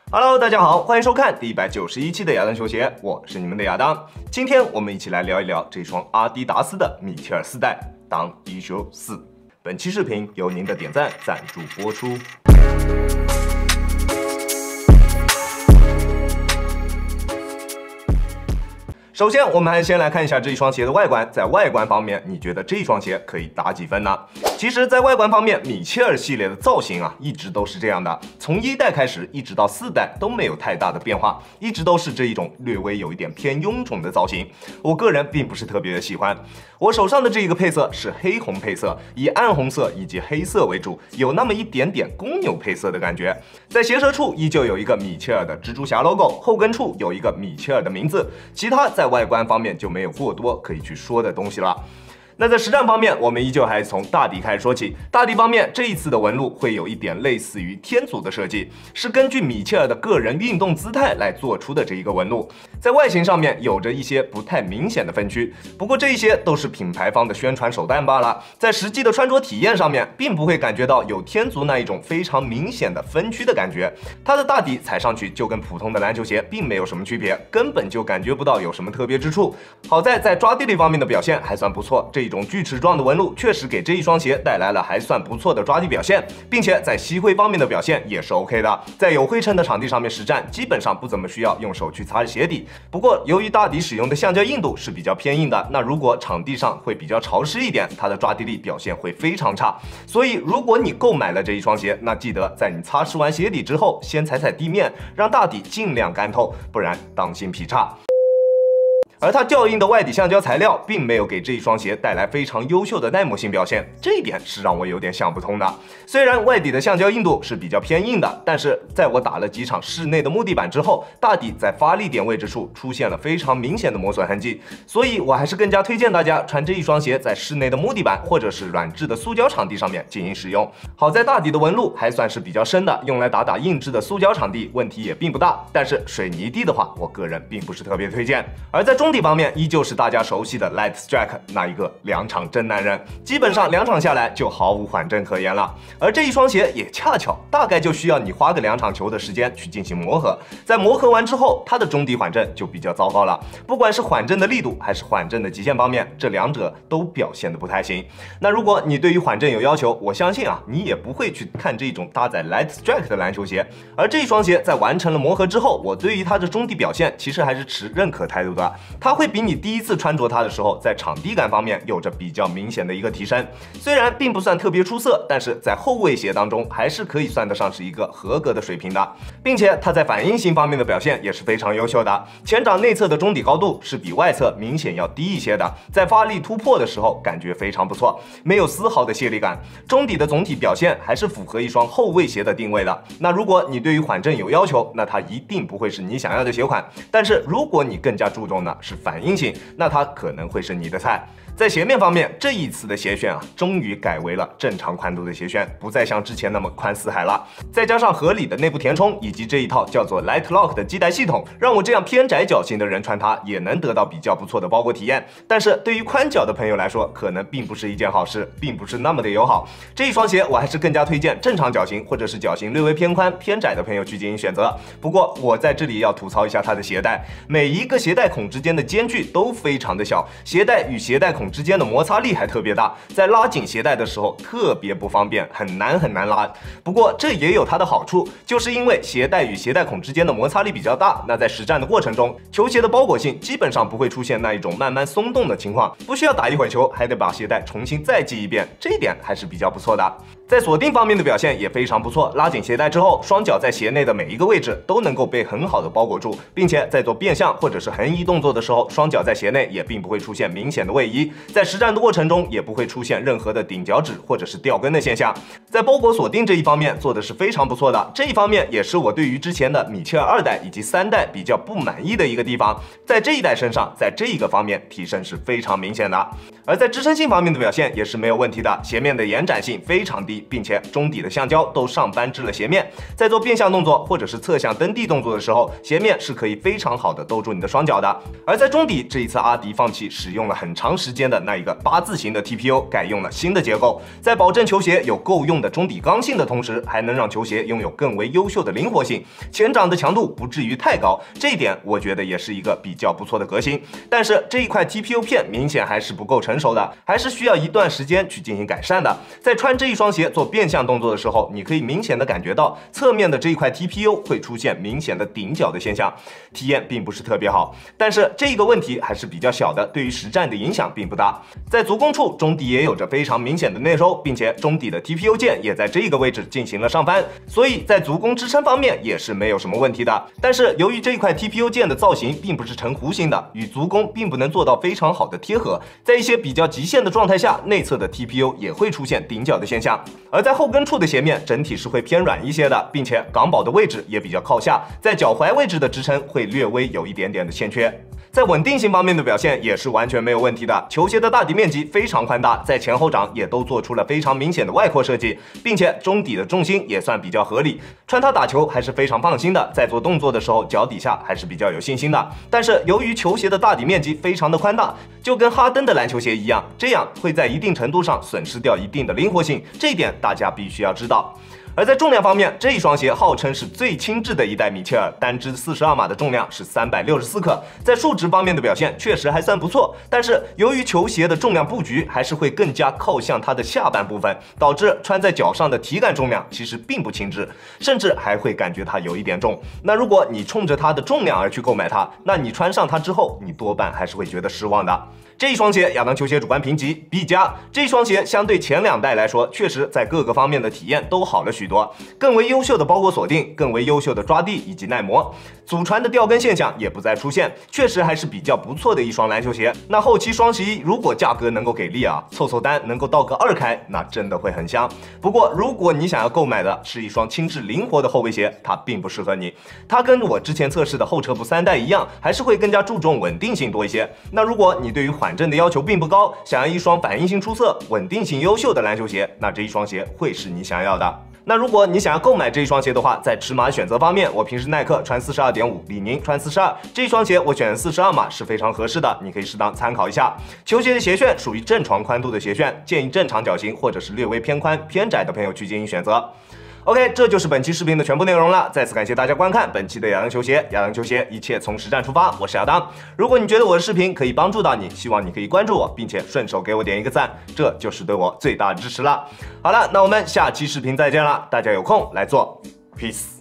Hello， 大家好，欢迎收看第191期的亚当球鞋，我是你们的亚当。今天我们一起来聊一聊这双阿迪达斯的米切尔4代当 Issue 4。本期视频由您的点赞赞助播出。首先，我们还先来看一下这一双鞋的外观。在外观方面，你觉得这一双鞋可以打几分呢？其实，在外观方面，米切尔系列的造型一直都是这样的，从1代开始一直到4代都没有太大的变化，一直都是这一种略微有一点偏臃肿的造型。我个人并不是特别的喜欢。我手上的这一个配色是黑红配色，以暗红色以及黑色为主，有那么一点点公牛配色的感觉。在鞋舌处依旧有一个米切尔的蜘蛛侠 logo， 后跟处有一个米切尔的名字，其他在外观方面就没有过多可以去说的东西了。那在实战方面，我们依旧还从大底开始说起。大底方面，这一次的纹路会有一点类似于天组的设计，是根据米切尔的个人运动姿态来做出的这一个纹路。在外形上面有着一些不太明显的分区，不过这一些都是品牌方的宣传手段罢了。在实际的穿着体验上面，并不会感觉到有天足那一种非常明显的分区的感觉。它的大底踩上去就跟普通的篮球鞋并没有什么区别，根本就感觉不到有什么特别之处。好在抓地力方面的表现还算不错，这种锯齿状的纹路确实给这一双鞋带来了还算不错的抓地表现，并且在吸灰方面的表现也是 OK 的。在有灰尘的场地上面实战，基本上不怎么需要用手去擦鞋底。不过由于大底使用的橡胶硬度是比较偏硬的，那如果场地上会比较潮湿一点，它的抓地力表现会非常差。所以如果你购买了这一双鞋，那记得在你擦拭完鞋底之后，先踩踩地面，让大底尽量干透，不然当心劈叉。而它较硬的外底橡胶材料并没有给这一双鞋带来非常优秀的耐磨性表现，这一点是让我有点想不通的。虽然外底的橡胶硬度是比较偏硬的，但是在我打了几场室内的木地板之后，大底在发力点位置处出现了非常明显的磨损痕迹，所以我还是更加推荐大家穿这一双鞋在室内的木地板或者是软质的塑胶场地上面进行使用。好在大底的纹路还算是比较深的，用来打硬质的塑胶场地问题也并不大，但是水泥地的话，我个人并不是特别推荐。而在中底方面，依旧是大家熟悉的 Light Strike 那一个2场真男人，基本上2场下来就毫无缓震可言了。而这一双鞋也恰巧大概就需要你花个2场球的时间去进行磨合，在磨合完之后，它的中底缓震就比较糟糕了。不管是缓震的力度还是缓震的极限方面，这2者都表现得不太行。那如果你对于缓震有要求，我相信你也不会去看这种搭载 Light Strike 的篮球鞋。而这一双鞋在完成了磨合之后，我对于它的中底表现其实还是持认可态度的。它会比你第一次穿着它的时候，在场地感方面有着比较明显的一个提升。虽然并不算特别出色，但是在后卫鞋当中还是可以算得上是一个合格的水平的，并且它在反应性方面的表现也是非常优秀的。前掌内侧的中底高度是比外侧明显要低一些的，在发力突破的时候感觉非常不错，没有丝毫的泄力感。中底的总体表现还是符合一双后卫鞋的定位的。那如果你对于缓震有要求，那它一定不会是你想要的鞋款。但是如果你更加注重的是反应性，那它可能会是你的菜。在鞋面方面，这一次的鞋楦终于改为了正常宽度的鞋楦，不再像之前那么宽似海了。再加上合理的内部填充以及这一套叫做 Light Lock 的系带系统，让我这样偏窄脚型的人穿它也能得到比较不错的包裹体验。但是对于宽脚的朋友来说，可能并不是一件好事，并不是那么的友好。这一双鞋我还是更加推荐正常脚型或者是脚型略微偏宽偏窄的朋友去进行选择。不过我在这里要吐槽一下它的鞋带，每一个鞋带孔之间的间距都非常的小，鞋带与鞋带孔之间的摩擦力还特别大，在拉紧鞋带的时候特别不方便，很难拉。不过这也有它的好处，就是因为鞋带与鞋带孔之间的摩擦力比较大，那在实战的过程中，球鞋的包裹性基本上不会出现那一种慢慢松动的情况，不需要打一会儿球还得把鞋带重新再系一遍，这一点还是比较不错的。在锁定方面的表现也非常不错，拉紧鞋带之后，双脚在鞋内的每一个位置都能够被很好的包裹住，并且在做变向或者是横移动作的时候，双脚在鞋内也并不会出现明显的位移，在实战的过程中也不会出现任何的顶脚趾或者是掉跟的现象。在包裹锁定这一方面做的是非常不错的，这一方面也是我对于之前的米切尔2代以及3代比较不满意的一个地方，在这一代身上，在这一个方面提升是非常明显的。而在支撑性方面的表现也是没有问题的，鞋面的延展性非常低，并且中底的橡胶都上扳至了鞋面，在做变向动作或者是侧向蹬地动作的时候，鞋面是可以非常好的兜住你的双脚的。而在中底这一次阿迪放弃使用了很长时间现的那一个8字形的 TPU 改用了新的结构，在保证球鞋有够用的中底刚性的同时，还能让球鞋拥有更为优秀的灵活性，前掌的强度不至于太高，这一点我觉得也是一个比较不错的革新。但是这一块 TPU 片明显还是不够成熟的，还是需要一段时间去进行改善的。在穿这一双鞋做变向动作的时候，你可以明显的感觉到侧面的这一块 TPU 会出现明显的顶角的现象，体验并不是特别好。但是这个问题还是比较小的，对于实战的影响并不大。在足弓处，中底也有着非常明显的内收，并且中底的 TPU 键也在这个位置进行了上翻，所以在足弓支撑方面也是没有什么问题的。但是由于这一块 TPU 键的造型并不是呈弧形的，与足弓并不能做到非常好的贴合，在一些比较极限的状态下，内侧的 TPU 也会出现顶角的现象。而在后跟处的鞋面整体是会偏软一些的，并且港宝的位置也比较靠下，在脚踝位置的支撑会略微有一点点的欠缺。在稳定性方面的表现也是完全没有问题的，球鞋的大底面积非常宽大，在前后掌也都做出了非常明显的外扩设计，并且中底的重心也算比较合理，穿它打球还是非常放心的，在做动作的时候脚底下还是比较有信心的。但是由于球鞋的大底面积非常的宽大，就跟哈登的篮球鞋一样，这样会在一定程度上损失掉一定的灵活性，这一点大家必须要知道。而在重量方面，这一双鞋号称是最轻质的一代米切尔，单只42码的重量是364克，在数值方面的表现确实还算不错。但是由于球鞋的重量布局还是会更加靠向它的下半部分，导致穿在脚上的体感重量其实并不轻质，甚至还会感觉它有一点重。那如果你冲着它的重量而去购买它，那你穿上它之后，你多半还是会觉得失望的。这一双鞋，亚当球鞋主观评级 B+。这一双鞋相对前2代来说，确实在各个方面的体验都好了许多，更为优秀的包裹锁定，更为优秀的抓地以及耐磨，祖传的掉跟现象也不再出现，确实还是比较不错的一双篮球鞋。那后期双11如果价格能够给力啊，凑凑单能够到个2开，那真的会很香。不过如果你想要购买的是一双轻质灵活的后卫鞋，它并不适合你。它跟我之前测试的后撤步3代一样，还是会更加注重稳定性多一些。那如果你对于缓震的要求并不高，想要一双反应性出色、稳定性优秀的篮球鞋，那这一双鞋会是你想要的。那如果你想要购买这一双鞋的话，在尺码选择方面，我平时耐克穿42.5，李宁穿42，这一双鞋我选42码是非常合适的，你可以适当参考一下。球鞋的鞋楦属于正常宽度的鞋楦，建议正常脚型或者是略微偏宽偏窄的朋友去进行选择。OK， 这就是本期视频的全部内容了。再次感谢大家观看本期的亚当球鞋。亚当球鞋，一切从实战出发。我是亚当。如果你觉得我的视频可以帮助到你，希望你可以关注我，并且顺手给我点一个赞，这就是对我最大的支持了。好了，那我们下期视频再见了，大家有空来做 ，peace。